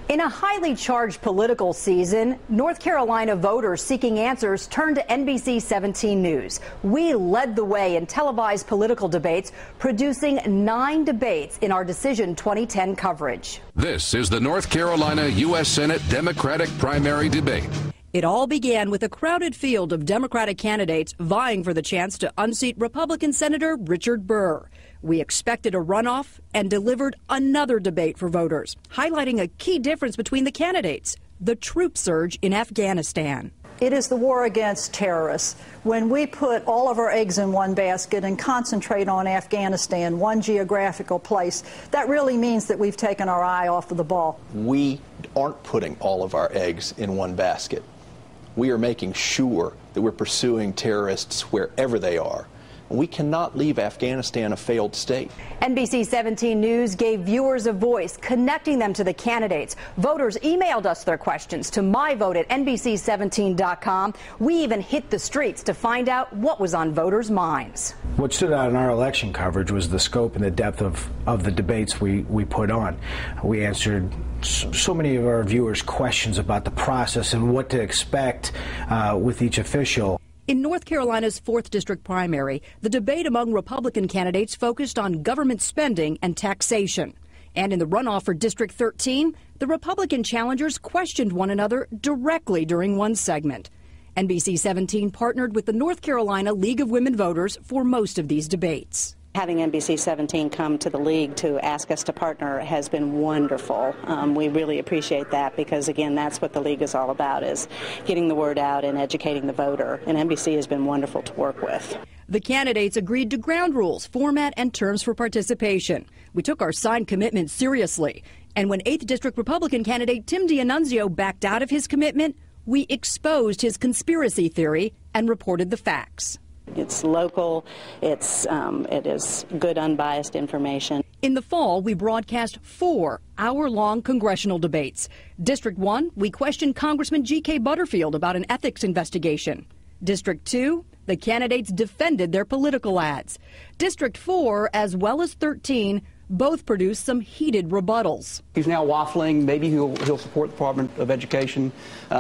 In a highly charged political season, North Carolina voters seeking answers turned to NBC-17 News. We led the way in televised political debates, producing 9 debates in our Decision 2010 coverage. This is the North Carolina U.S. Senate Democratic primary debate. It all began with a crowded field of Democratic candidates vying for the chance to unseat Republican Senator Richard Burr. We expected a runoff and delivered another debate for voters, highlighting a key difference between the candidates: the troop surge in Afghanistan. It is the war against terrorists. When we put all of our eggs in one basket and concentrate on Afghanistan, one geographical place, that really means that we've taken our eye off of the ball. We aren't putting all of our eggs in one basket. We are making sure that we're pursuing terrorists wherever they are. We cannot leave Afghanistan a failed state. NBC-17 News gave viewers a voice, connecting them to the candidates. Voters emailed us their questions to myvote@NBC17.com. We even hit the streets to find out what was on voters' minds. What stood out in our election coverage was the scope and the depth of the debates we put on. We answered so many of our viewers' questions about the process and what to expect with each official. In North Carolina's 4th District primary, the debate among Republican candidates focused on government spending and taxation. And in the runoff for District 13, the Republican challengers questioned one another directly during one segment. NBC-17 partnered with the North Carolina League of Women Voters for most of these debates. Having NBC-17 come to the league to ask us to partner has been wonderful. We really appreciate that because, again, that's what the league is all about, is getting the word out and educating the voter. And NBC has been wonderful to work with. The candidates agreed to ground rules, format, and terms for participation. We took our signed commitment seriously. And when 8th District Republican candidate Tim D'Annunzio backed out of his commitment, we exposed his conspiracy theory and reported the facts. It's local, it is good unbiased information. In the fall, we broadcast 4 hour-long congressional debates. District 1, we questioned Congressman G.K. Butterfield about an ethics investigation. District 2, the candidates defended their political ads. District 4, as well as 13, both produced some heated rebuttals. He's now waffling. Maybe he'll support the Department of Education.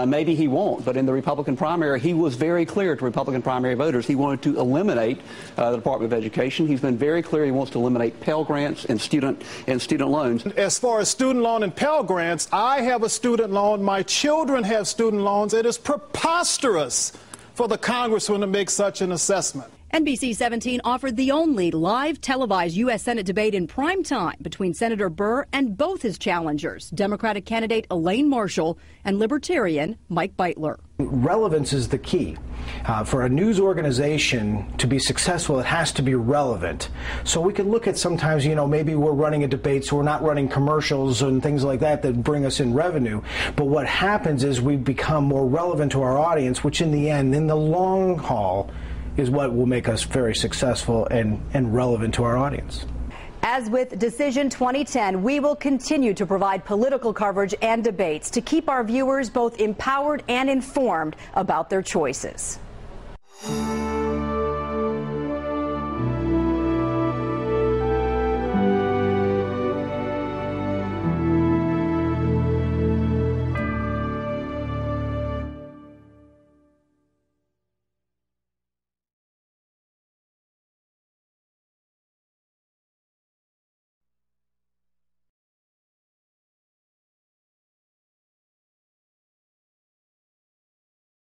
Maybe he won't. But in the Republican primary, he was very clear to Republican primary voters. He wanted to eliminate the Department of Education. He's been very clear he wants to eliminate Pell Grants and student loans. As far as student loan and Pell Grants, I have a student loan. My children have student loans. It is preposterous for the Congressman to make such an assessment. NBC-17 offered the only live televised U.S. Senate debate in prime time between Senator Burr and both his challengers, Democratic candidate Elaine Marshall and Libertarian Mike Beitler. Relevance is the key. For a news organization to be successful, it has to be relevant. So we could look at sometimes, maybe we're running a debate, so we're not running commercials and things like that bring us in revenue. But what happens is we become more relevant to our audience, which in the end, in the long haul, is what will make us very successful and relevant to our audience. As with Decision 2010, we will continue to provide political coverage and debates to keep our viewers both empowered and informed about their choices.